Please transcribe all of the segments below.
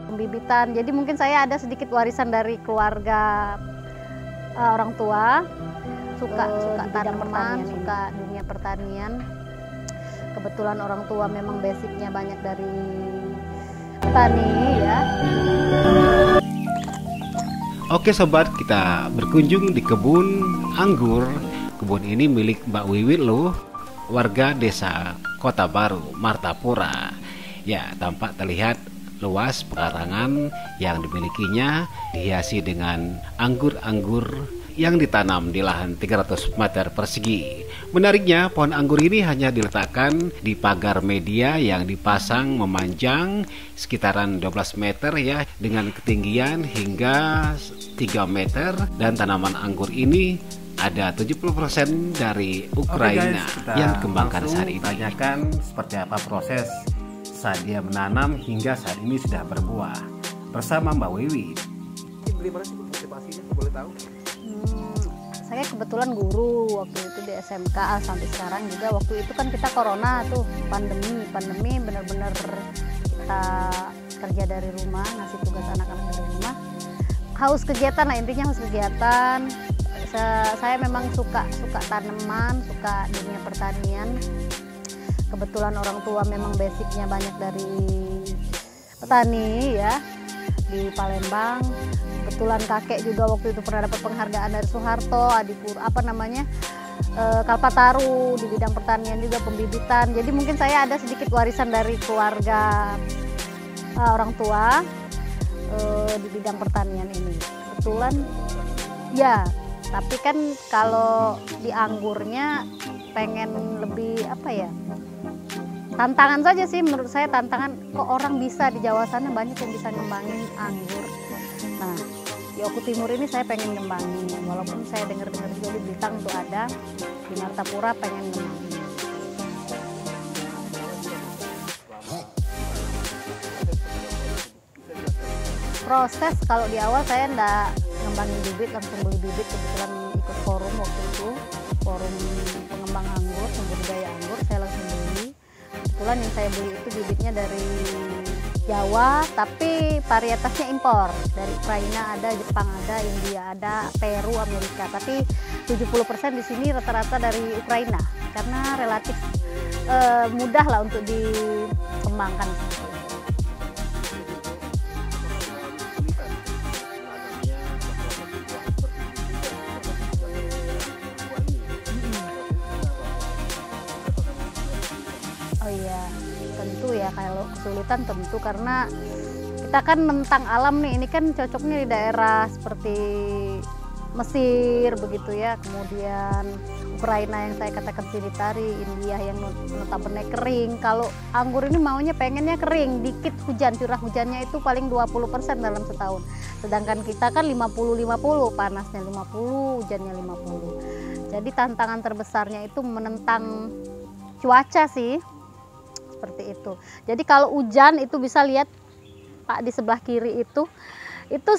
pembibitan. Jadi mungkin saya ada sedikit warisan dari keluarga orang tua, suka tanaman, suka dunia pertanian. Kebetulan orang tua memang basicnya banyak dari petani ya. Oke sobat, kita berkunjung di kebun anggur. Kebun ini milik Mbak Wiwit loh, warga desa Kota Baru, Martapura. Ya, tampak terlihat luas pekarangan yang dimilikinya, dihiasi dengan anggur-anggur yang ditanam di lahan 300 meter persegi. Menariknya, pohon anggur ini hanya diletakkan di pagar media yang dipasang memanjang sekitaran 12 meter ya, dengan ketinggian hingga 3 meter, dan tanaman anggur ini ada 70% dari Ukraina yang dikembangkan saat ini. Tanyakan seperti apa proses saat dia menanam hingga saat ini sudah berbuah bersama Mbak Wiwi. Beli mana sih motivasinya, boleh tahu? Saya kebetulan guru waktu itu di SMK sampai sekarang juga. Waktu itu kan kita corona tuh, pandemi benar-benar kita kerja dari rumah, ngasih tugas anak-anak dari rumah. Haus kegiatan lah, intinya haus kegiatan. Saya memang suka tanaman, suka dunia pertanian. Kebetulan orang tua memang basicnya banyak dari petani ya di Palembang. Kebetulan kakek juga waktu itu pernah dapat penghargaan dari Soeharto, Kalpataru di bidang pertanian juga, pembibitan. Jadi mungkin saya ada sedikit warisan dari keluarga orang tua di bidang pertanian ini. Kebetulan ya, tapi kan kalau di anggurnya pengen lebih tantangan saja sih menurut saya, tantangan kok orang bisa di Jawa sana banyak yang bisa ngembangin anggur. Nah, di Oku Timur ini saya pengen ngembangin, walaupun saya dengar-dengar juga di Blitar tuh ada, di Martapura pengen ngembangin. Proses kalau di awal saya enggak ngembangin bibit, langsung beli bibit. Kebetulan ikut forum waktu itu, forum pengembang anggur, pembudidaya anggur, saya langsung beli. Kebetulan yang saya beli itu bibitnya dari Jawa, tapi varietasnya impor. Dari Ukraina ada, Jepang ada, India ada, Peru, Amerika. Tapi 70% di sini rata-rata dari Ukraina, karena relatif mudah lah untuk dikembangkan. Oh iya, tentu ya, kalau kesulitan tentu karena kita kan menentang alam nih. Ini kan cocoknya di daerah seperti Mesir begitu ya, kemudian Ukraina yang saya katakan Sinitari, India yang notabene kering. Kalau anggur ini maunya pengennya kering, dikit hujan, curah hujannya itu paling 20% dalam setahun. Sedangkan kita kan 50-50, panasnya 50, hujannya 50. Jadi tantangan terbesarnya itu menentang cuaca sih. Seperti itu. Jadi kalau hujan itu bisa lihat Pak di sebelah kiri itu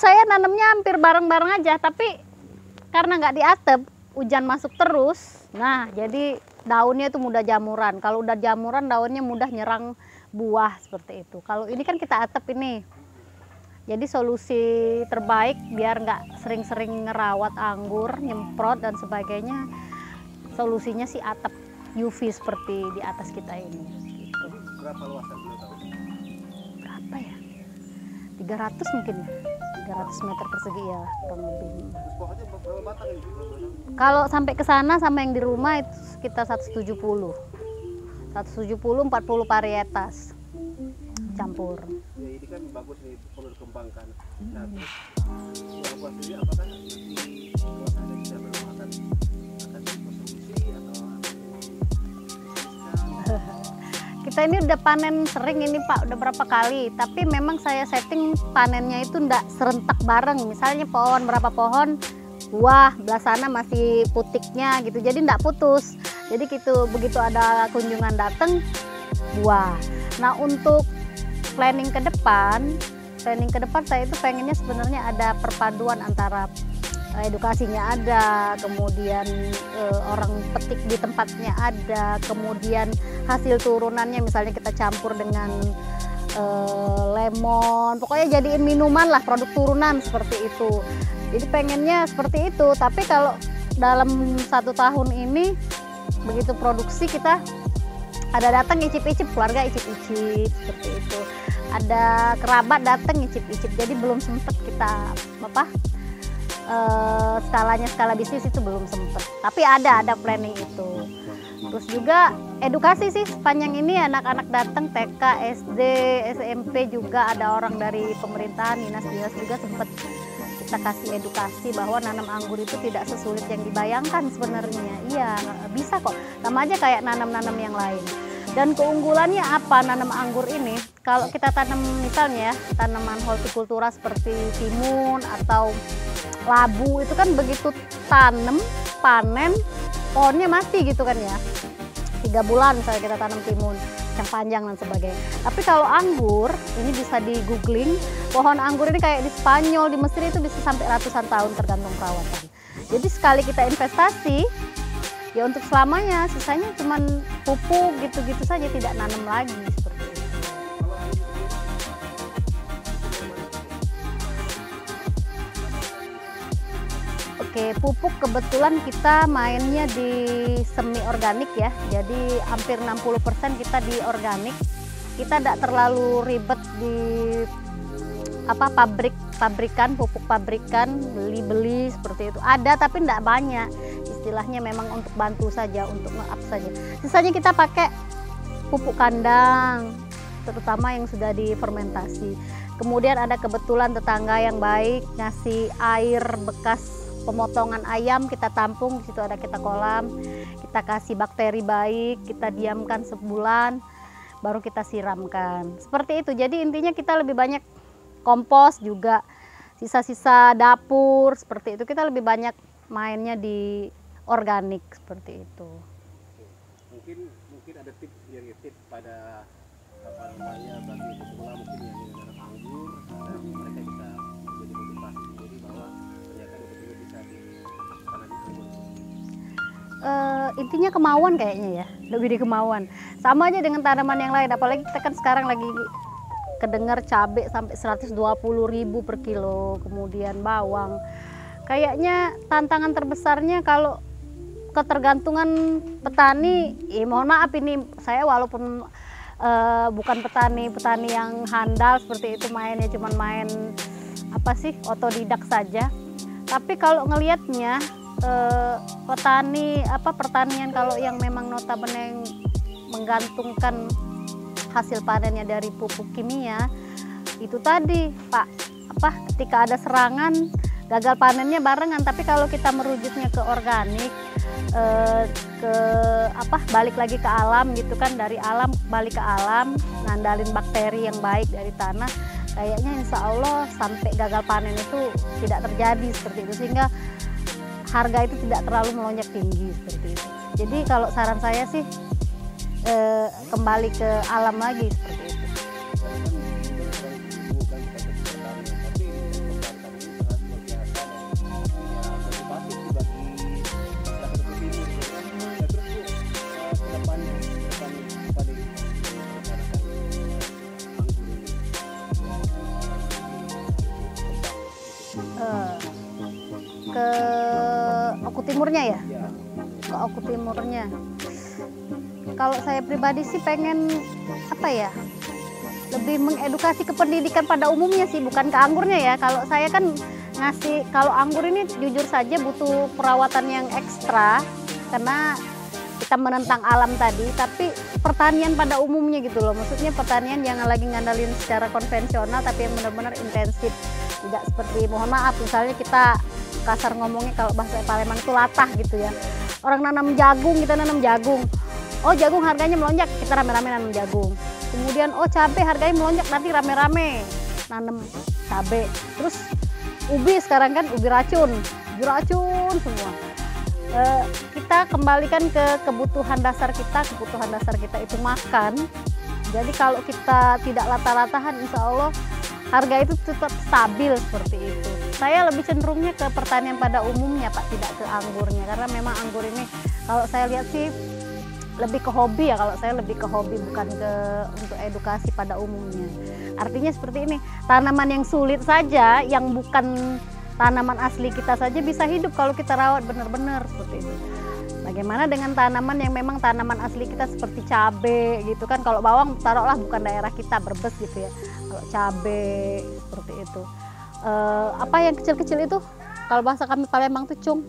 saya nanamnya hampir bareng-bareng aja, tapi karena nggak diatep, hujan masuk terus. Nah, jadi daunnya itu mudah jamuran. Kalau udah jamuran, daunnya mudah nyerang buah seperti itu. Kalau ini kan kita atep ini. Jadi solusi terbaik biar nggak sering-sering ngerawat anggur, nyemprot dan sebagainya. Solusinya sih atap UV seperti di atas kita ini. Berapa luasan boleh tahu? Berapa ya? 300 mungkin ya. 300 meter persegi ya, kurang lebih. Terus pohonnya berapa batang ini? Kalau sampai ke sana sama yang di rumah itu sekitar 170. 170 40 varietas campur. Ya ini kan bagus nih, perlu dikembangkan. Nah, terus buah-buah sendiri apakah nanti kalau ada bisa bermakan akan dikonsumsi atau Kita ini udah panen sering ini Pak, udah berapa kali. Tapi memang saya setting panennya itu enggak serentak bareng. Misalnya pohon berapa pohon, buah belah sana masih putiknya gitu. Jadi enggak putus. Jadi gitu, begitu ada kunjungan datang, buah. Nah untuk planning ke depan saya itu pengennya sebenarnya ada perpaduan antara edukasinya ada, kemudian orang petik di tempatnya ada, kemudian hasil turunannya misalnya kita campur dengan lemon, pokoknya jadiin minuman lah, produk turunan seperti itu. Jadi pengennya seperti itu, tapi kalau dalam 1 tahun ini begitu produksi kita ada datang icip-icip, keluarga icip-icip seperti itu. Ada kerabat datang icip-icip, jadi belum sempet kita skala bisnis itu belum sempet. Tapi ada planning itu. Terus juga edukasi sih sepanjang ini anak-anak datang TK, SD, SMP juga ada orang dari pemerintahan, dinas-dinas juga sempet kita kasih edukasi bahwa nanam anggur itu tidak sesulit yang dibayangkan sebenarnya. Iya, bisa kok. Sama aja kayak nanam-nanam yang lain. Dan keunggulannya apa nanam anggur ini? Kalau kita tanam misalnya tanaman hortikultura seperti timun atau labu, itu kan begitu tanam, panen, pohonnya mati gitu kan ya. 3 bulan misalnya kita tanam timun yang panjang dan sebagainya. Tapi kalau anggur, ini bisa di googling, pohon anggur ini kayak di Spanyol, di Mesir itu bisa sampai ratusan tahun tergantung perawatan. Jadi sekali kita investasi, ya untuk selamanya, sisanya cuman pupuk gitu-gitu saja, tidak nanam lagi seperti itu. Oke, pupuk kebetulan kita mainnya di semi organik ya, jadi hampir 60% kita di organik. Kita tidak terlalu ribet di pabrikan, pupuk pabrikan, beli seperti itu. Ada tapi tidak banyak. Istilahnya memang untuk bantu saja, untuk nge-up saja. Sisanya kita pakai pupuk kandang, terutama yang sudah difermentasi. Kemudian ada kebetulan tetangga yang baik ngasih air bekas pemotongan ayam, kita tampung, di situ ada kita kolam, kita kasih bakteri baik, kita diamkan sebulan, baru kita siramkan. Seperti itu. Jadi intinya kita lebih banyak kompos juga, sisa-sisa dapur seperti itu. Kita lebih banyak mainnya di organik seperti itu. Mungkin ada tips pada bagi pemula mungkin yang menanam anggur, dan mereka bisa menjadi motivasi sendiri bahwa ternyata betul-betul bisa ditanam anggur. Intinya kemauan kayaknya ya, lebih di kemauan. Sama aja dengan tanaman yang lain, apalagi kita kan sekarang lagi kedengar cabai sampai 120.000 per kilo, kemudian bawang. Kayaknya tantangan terbesarnya kalau ketergantungan petani, mohon maaf ini saya walaupun bukan petani yang handal seperti itu, mainnya cuma main otodidak saja. Tapi kalau ngelihatnya pertanian kalau yang memang notabene menggantungkan hasil panennya dari pupuk kimia, itu tadi Pak, ketika ada serangan gagal panennya barengan. Tapi kalau kita merujuknya ke organik, balik lagi ke alam gitu kan, dari alam balik ke alam, ngandalin bakteri yang baik dari tanah, kayaknya insya Allah sampai gagal panen itu tidak terjadi seperti itu, sehingga harga itu tidak terlalu melonjak tinggi seperti itu. Jadi kalau saran saya sih kembali ke alam lagi seperti itu. Ke Oku Timurnya ya? Ke Oku Timurnya. Kalau saya pribadi sih pengen lebih mengedukasi ke pendidikan pada umumnya sih, bukan ke anggurnya ya. Kalau saya kan kalau anggur ini jujur saja butuh perawatan yang ekstra karena kita menentang alam tadi, tapi pertanian pada umumnya gitu loh. Maksudnya pertanian yang lagi ngandalin secara konvensional tapi yang benar-benar intensif. Tidak seperti, mohon maaf, misalnya kita kasar ngomongnya kalau bahasa Palembang itu latah gitu ya. Orang nanam jagung, kita nanam jagung. Oh jagung harganya melonjak, kita rame-rame nanam jagung. Kemudian cabai harganya melonjak, nanti rame-rame nanam cabai. Terus ubi sekarang kan ubi racun semua. Kita kembalikan ke kebutuhan dasar kita itu makan. Jadi kalau kita tidak latah-latahan, insya Allah harga itu tetap stabil seperti itu. Saya lebih cenderungnya ke pertanian pada umumnya Pak, tidak ke anggurnya, karena memang anggur ini kalau saya lihat sih lebih ke hobi ya, kalau saya lebih ke hobi, bukan ke untuk edukasi pada umumnya. Artinya seperti ini, tanaman yang sulit saja, yang bukan tanaman asli kita saja bisa hidup kalau kita rawat benar-benar seperti itu. Bagaimana dengan tanaman yang memang tanaman asli kita seperti cabai gitu kan? Kalau bawang taruhlah bukan daerah kita, Brebes gitu ya. Kalau cabai seperti itu. Apa yang kecil-kecil itu? Kalau bahasa kami Palembang tuh cung,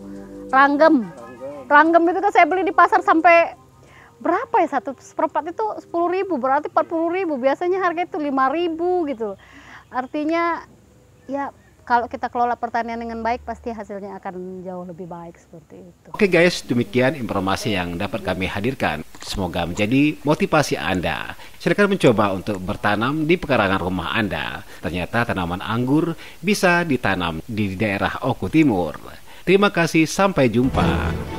ranggem. Ranggem itu kan saya beli di pasar sampai berapa ya, satu seperempat itu 10.000, berarti 40.000. Biasanya harga itu 5.000 gitu. Artinya ya kalau kita kelola pertanian dengan baik pasti hasilnya akan jauh lebih baik seperti itu. Oke guys, demikian informasi yang dapat kami hadirkan. Semoga menjadi motivasi Anda. Silakan mencoba untuk bertanam di pekarangan rumah Anda. Ternyata tanaman anggur bisa ditanam di daerah Oku Timur. Terima kasih, sampai jumpa.